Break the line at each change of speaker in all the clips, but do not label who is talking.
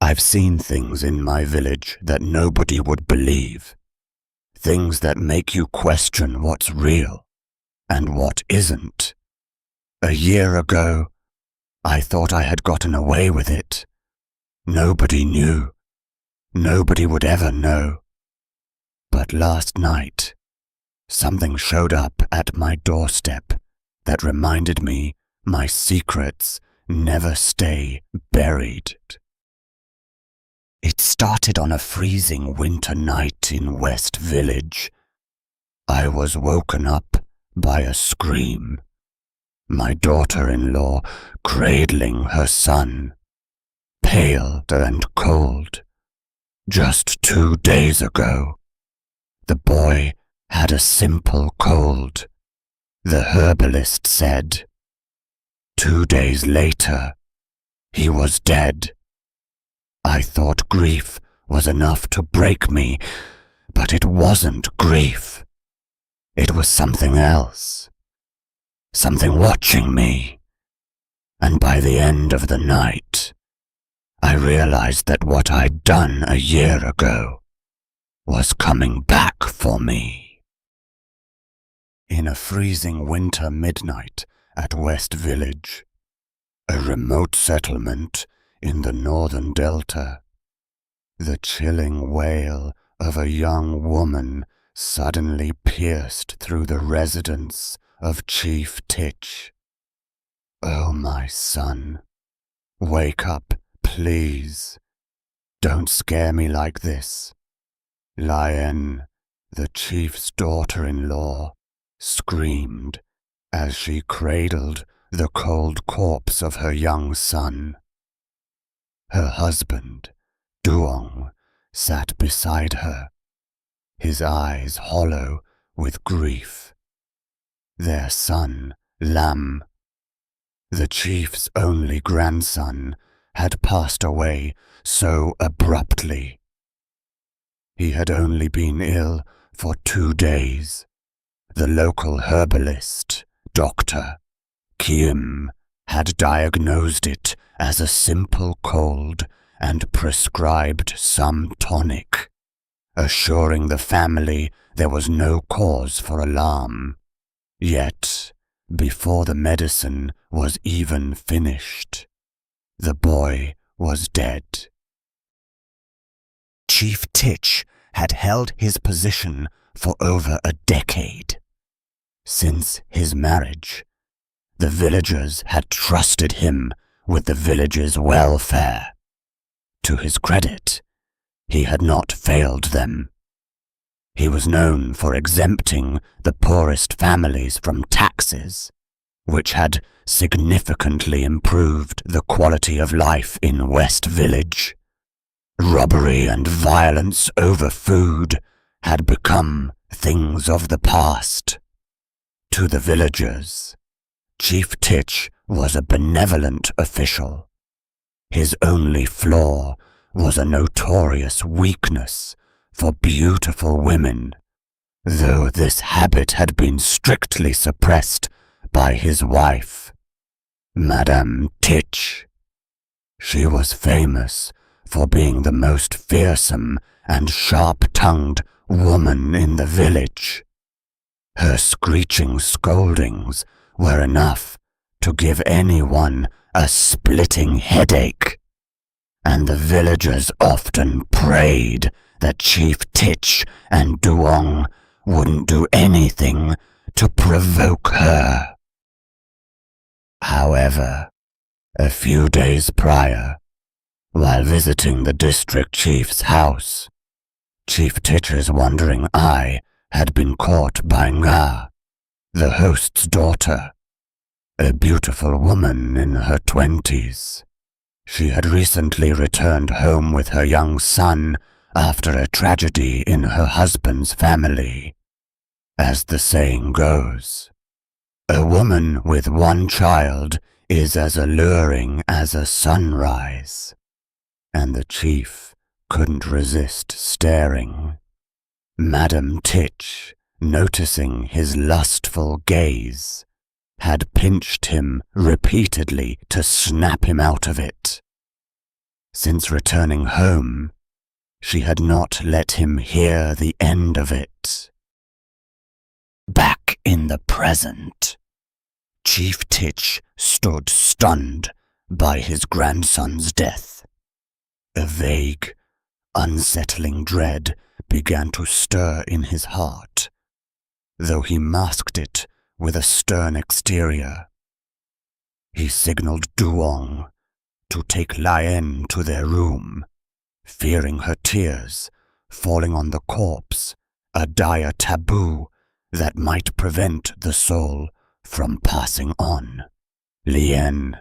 I've seen things in my village that nobody would believe. Things that make you question what's real and what isn't. A year ago, I thought I had gotten away with it. Nobody knew. Nobody would ever know. But last night, something showed up at my doorstep that reminded me my secrets never stay buried. It started on a freezing winter night in West Village. I was woken up by a scream. My daughter-in-law cradling her son, pale and cold. Just 2 days ago, the boy had a simple cold, the herbalist said. 2 days later, he was dead. I thought grief was enough to break me, but it wasn't grief. It was something else. Something watching me. And by the end of the night, I realized that what I'd done a year ago was coming back for me. In a freezing winter midnight at West Village, a remote settlement in the northern delta, the chilling wail of a young woman suddenly pierced through the residence of Chief Titch. "Oh, my son, wake up, please. Don't scare me like this." Lion, the chief's daughter-in-law, screamed as she cradled the cold corpse of her young son. Her husband, Duong, sat beside her, his eyes hollow with grief. Their son, Lam, the chief's only grandson, had passed away so abruptly. He had only been ill for 2 days. The local herbalist, Dr. Kim, had diagnosed it as a simple cold and prescribed some tonic, assuring the family there was no cause for alarm. Yet, before the medicine was even finished, the boy was dead. Chief Titch had held his position for over a decade. Since his marriage, the villagers had trusted him with the village's welfare. To his credit, he had not failed them. He was known for exempting the poorest families from taxes, which had significantly improved the quality of life in West Village. Robbery and violence over food had become things of the past. To the villagers, Chief Titch was a benevolent official. His only flaw was a notorious weakness for beautiful women, though this habit had been strictly suppressed by his wife, Madame Titch. She was famous for being the most fearsome and sharp-tongued woman in the village. Her screeching scoldings were enough to give anyone a splitting headache, and the villagers often prayed that Chief Titch and Duong wouldn't do anything to provoke her. However, a few days prior, while visiting the district chief's house, Chief Titch's wandering eye had been caught by Nga, the host's daughter, a beautiful woman in her 20s. She had recently returned home with her young son after a tragedy in her husband's family. As the saying goes, a woman with one child is as alluring as a sunrise, and the chief couldn't resist staring. Madame Titch, noticing his lustful gaze, had pinched him repeatedly to snap him out of it. Since returning home, she had not let him hear the end of it. Back in the present, Chief Titch stood stunned by his grandson's death. A vague, unsettling dread began to stir in his heart, though he masked it with a stern exterior. He signaled Duong to take Lien to their room, fearing her tears falling on the corpse, a dire taboo that might prevent the soul from passing on. Lien,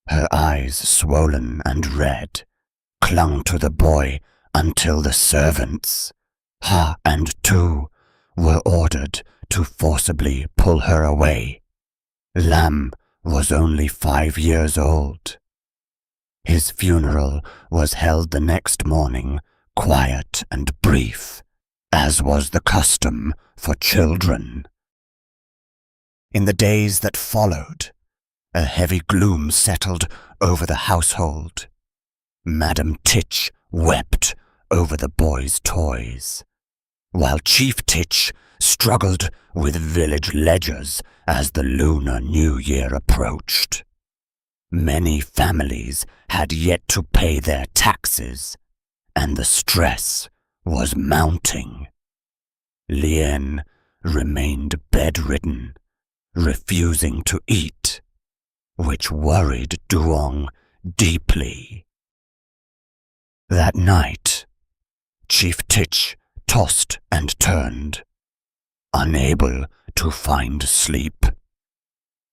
her eyes swollen and red, clung to the boy until the servants, Ha and Tu, were ordered to forcibly pull her away. Lam was only 5 years old. His funeral was held the next morning, quiet and brief, as was the custom for children. In the days that followed, a heavy gloom settled over the household. Madam Titch wept over the boy's toys, while Chief Titch struggled with village ledgers as the Lunar New Year approached. Many families had yet to pay their taxes, and the stress was mounting. Lien remained bedridden, refusing to eat, which worried Duong deeply. That night, Chief Titch tossed and turned, unable to find sleep.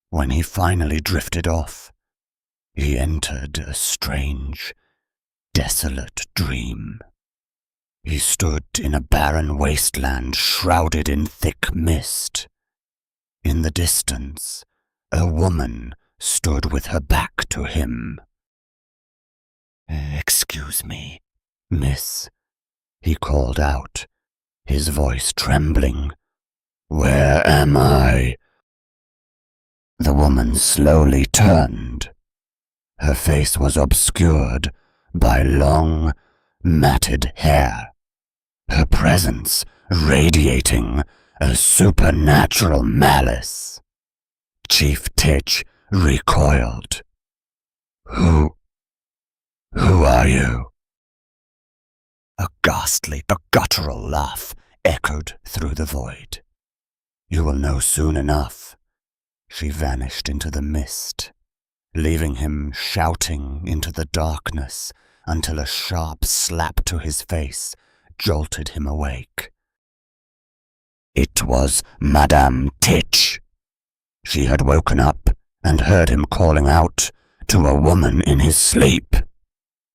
When he finally drifted off, he entered a strange, desolate dream. He stood in a barren wasteland shrouded in thick mist. In the distance, a woman stood with her back to him. "Excuse me, miss," he called out, his voice trembling. "Where am I?" The woman slowly turned. Her face was obscured by long, matted hair, her presence radiating a supernatural malice. Chief Titch recoiled. Who are you?" A ghastly, guttural laugh echoed through the void. "You will know soon enough." She vanished into the mist, leaving him shouting into the darkness until a sharp slap to his face jolted him awake. It was Madame Titch. She had woken up and heard him calling out to a woman in his sleep.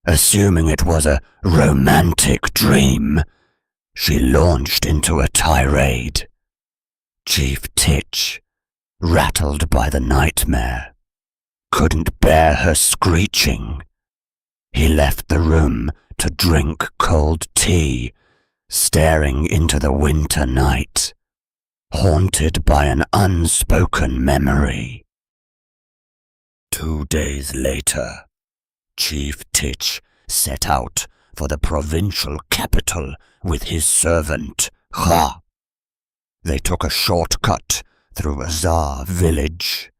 Assuming it was a romantic dream, she launched into a tirade. Chief Titch, rattled by the nightmare, couldn't bear her screeching. He left the room to drink cold tea, staring into the winter night, haunted by an unspoken memory. 2 days later, Chief Titch set out for the provincial capital with his servant, Ha. They took a shortcut through Azar village.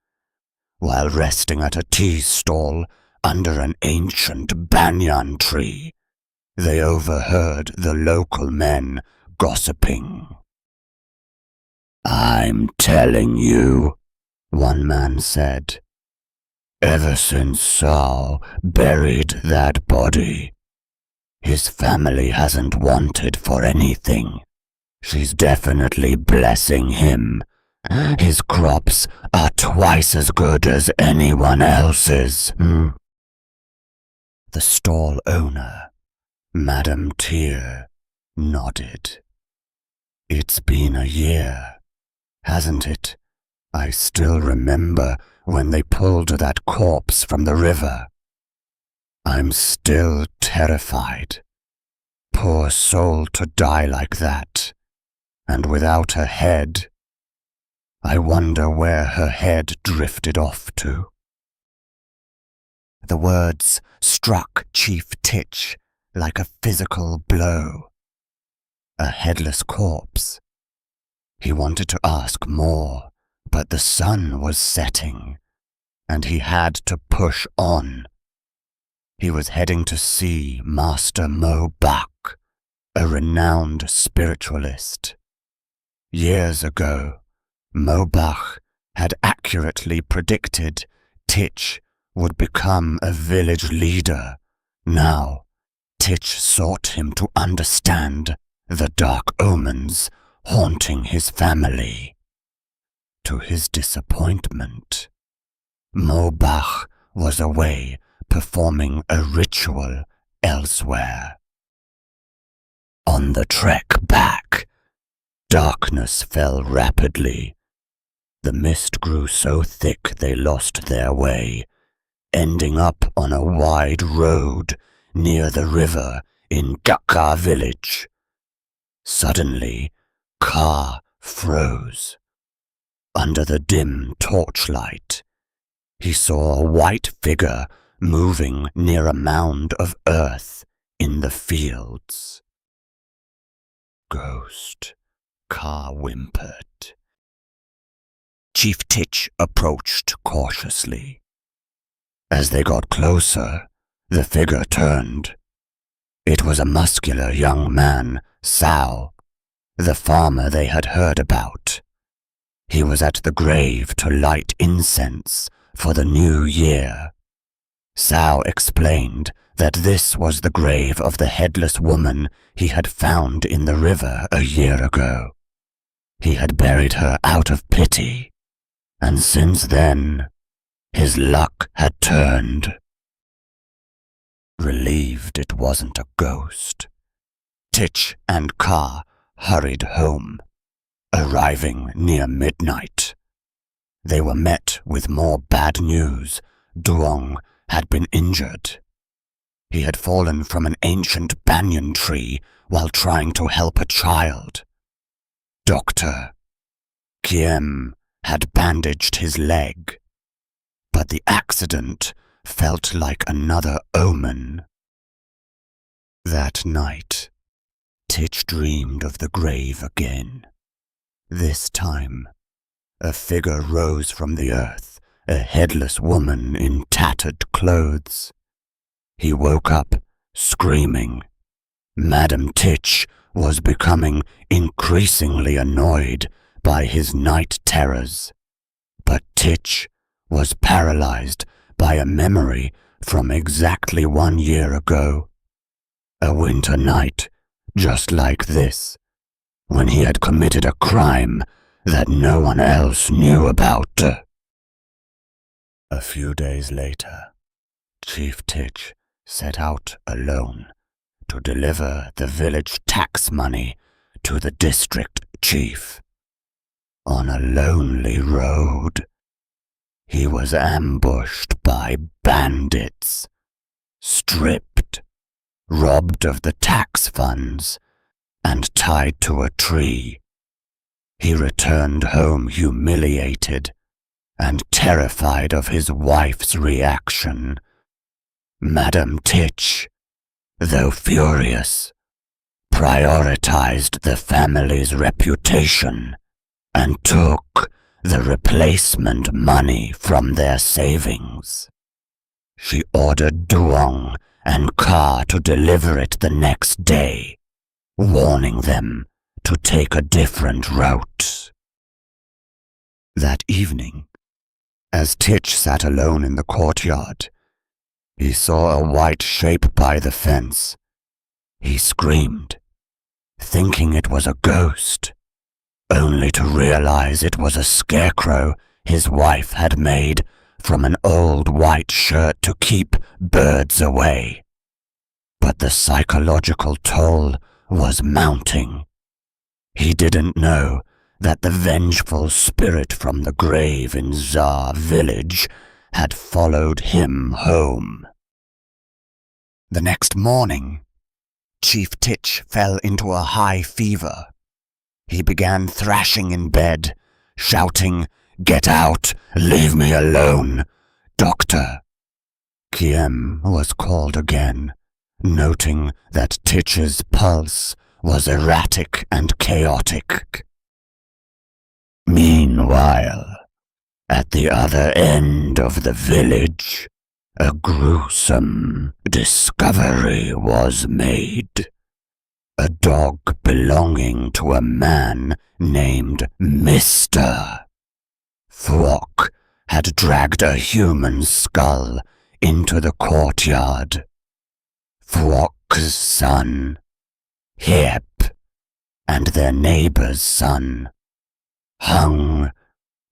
While resting at a tea stall under an ancient banyan tree, they overheard the local men gossiping. "I'm telling you," one man said. "Ever since Sao buried that body, his family hasn't wanted for anything. She's definitely blessing him. His crops are twice as good as anyone else's." The stall owner, Madame Tyr, nodded. "It's been a year, hasn't it? I still remember when they pulled that corpse from the river. I'm still terrified. Poor soul to die like that, and without a head. I wonder where her head drifted off to." The words struck Chief Titch like a physical blow. A headless corpse. He wanted to ask more, but the sun was setting, and he had to push on. He was heading to see Master Mo Bak, a renowned spiritualist. Years ago, Mo Bak had accurately predicted Titch would become a village leader. Now, Titch sought him to understand the dark omens haunting his family. To his disappointment, Mo Bak was away performing a ritual elsewhere. On the trek back, darkness fell rapidly. The mist grew so thick they lost their way, ending up on a wide road near the river in Gakka village. Suddenly, Ka froze. Under the dim torchlight, he saw a white figure moving near a mound of earth in the fields. Ghost, Ka whimpered. Chief Titch approached cautiously. As they got closer, the figure turned. It was a muscular young man, Sao, the farmer they had heard about. He was at the grave to light incense for the new year. Sao explained that this was the grave of the headless woman he had found in the river a year ago. He had buried her out of pity, and since then, his luck had turned. Relieved it wasn't a ghost, Titch and Ka hurried home, arriving near midnight. They were met with more bad news. Duong had been injured. He had fallen from an ancient banyan tree while trying to help a child. Dr. Kiem had bandaged his leg, but the accident felt like another omen. That night, Titch dreamed of the grave again. This time, a figure rose from the earth, a headless woman in tattered clothes. He woke up, screaming. Madam Titch was becoming increasingly annoyed by his night terrors, but Titch was paralyzed by a memory from exactly 1 year ago. A winter night, just like this, when he had committed a crime that no one else knew about. A few days later, Chief Titch set out alone to deliver the village tax money to the district chief. On a lonely road, he was ambushed by bandits, stripped, robbed of the tax funds, and tied to a tree. He returned home humiliated and terrified of his wife's reaction. Madam Titch, though furious, prioritized the family's reputation and took the replacement money from their savings. She ordered Duong and Ka to deliver it the next day, warning them to take a different route. That evening, as Titch sat alone in the courtyard, he saw a white shape by the fence. He screamed, thinking it was a ghost, only to realize it was a scarecrow his wife had made from an old white shirt to keep birds away. But the psychological toll was mounting. He didn't know that the vengeful spirit from the grave in Zar village had followed him home. The next morning, Chief Titch fell into a high fever. He began thrashing in bed, shouting, "Get out! Leave me alone! Doctor!" Kiem was called again, noting that Titch's pulse was erratic and chaotic. Meanwhile, at the other end of the village, a gruesome discovery was made. A dog belonging to a man named Mr. Thwok had dragged a human skull into the courtyard. Thwok's son, Hip, and their neighbor's son, Hung,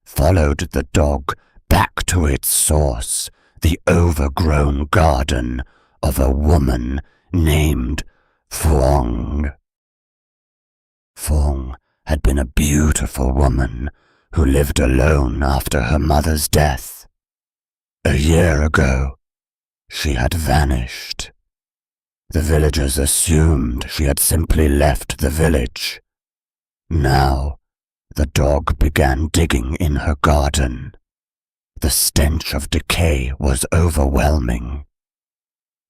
followed the dog back to its source, the overgrown garden of a woman named Phuong. Phuong had been a beautiful woman who lived alone after her mother's death. A year ago, she had vanished. The villagers assumed she had simply left the village. Now, the dog began digging in her garden. The stench of decay was overwhelming.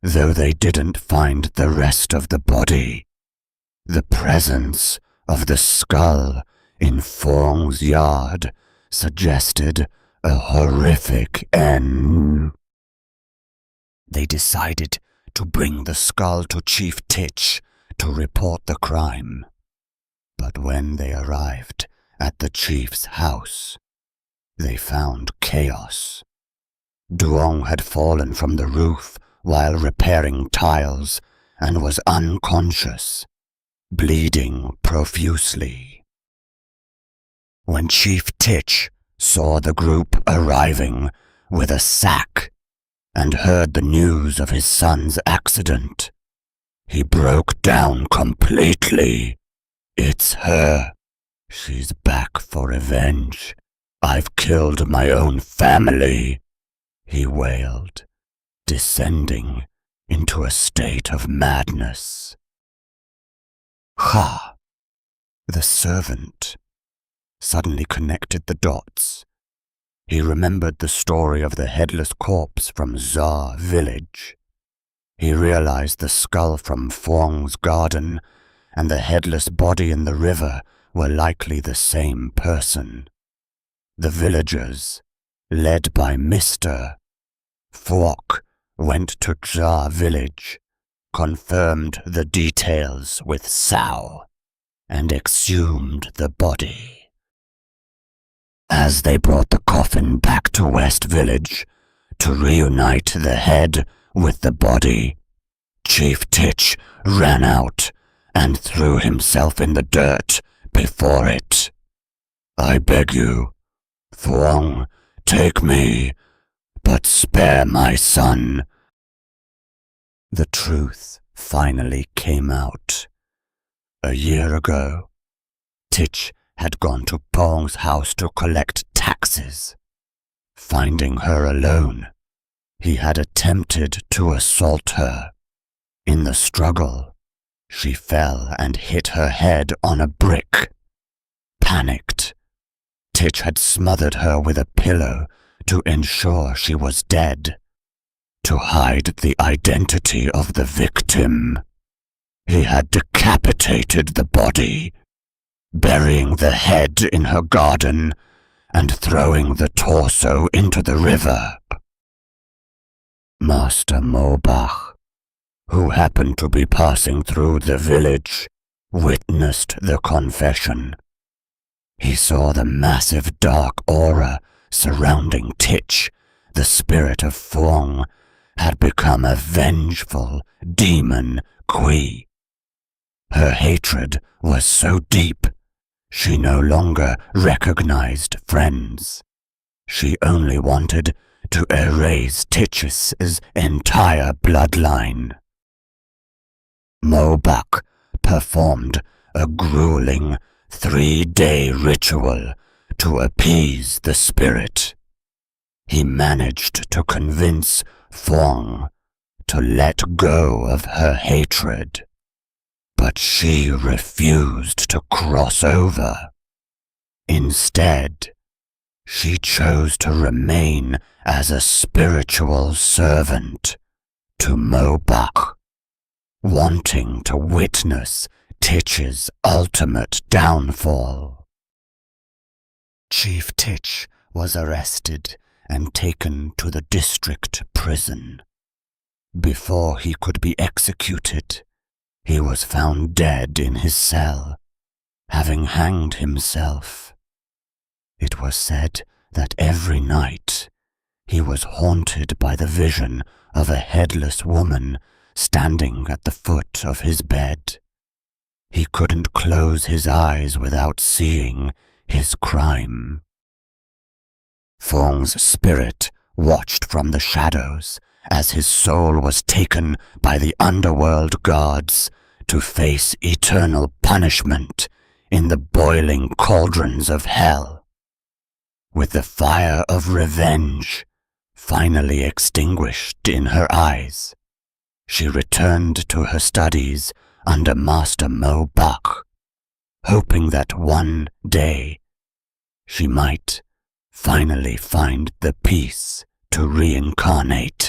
Though they didn't find the rest of the body, the presence of the skull in Phuong's yard suggested a horrific end. They decided to bring the skull to Chief Titch to report the crime. But when they arrived at the chief's house, they found chaos. Duong had fallen from the roof while repairing tiles and was unconscious, bleeding profusely. When Chief Titch saw the group arriving with a sack and heard the news of his son's accident, he broke down completely. "It's her. She's back for revenge. I've killed my own family," he wailed, descending into a state of madness. Ha! The servant suddenly connected the dots. He remembered the story of the headless corpse from Zar village. He realized the skull from Phuong's garden and the headless body in the river were likely the same person. The villagers, led by Mr. Thwok, went to Zar village, confirmed the details with Sao, and exhumed the body. As they brought the coffin back to West Village to reunite the head with the body, Chief Titch ran out and threw himself in the dirt before it. "I beg you, Phuong, take me, but spare my son." The truth finally came out. A year ago, Titch had gone to Phuong's house to collect taxes. Finding her alone, he had attempted to assault her. In the struggle, she fell and hit her head on a brick. Panicked, Titch had smothered her with a pillow to ensure she was dead. To hide the identity of the victim, he had decapitated the body, burying the head in her garden and throwing the torso into the river. Master Mobach, who happened to be passing through the village, witnessed the confession. He saw the massive dark aura surrounding Titch. The spirit of Phuong had become a vengeful demon Kui. Her hatred was so deep, she no longer recognized friends. She only wanted to erase Titch's entire bloodline. Mobach performed a grueling 3-day ritual to appease the spirit. He managed to convince Phuong to let go of her hatred, but she refused to cross over. Instead, She chose to remain as a spiritual servant to Mobach, wanting to witness Titch's ultimate downfall. Chief Titch was arrested and taken to the district prison. Before he could be executed, he was found dead in his cell, having hanged himself. It was said that every night he was haunted by the vision of a headless woman standing at the foot of his bed. He couldn't close his eyes without seeing his crime. Fong's spirit watched from the shadows as his soul was taken by the underworld gods to face eternal punishment in the boiling cauldrons of hell. With the fire of revenge finally extinguished in her eyes, she returned to her studies under Master Mobach, hoping that one day she might finally find the peace to reincarnate.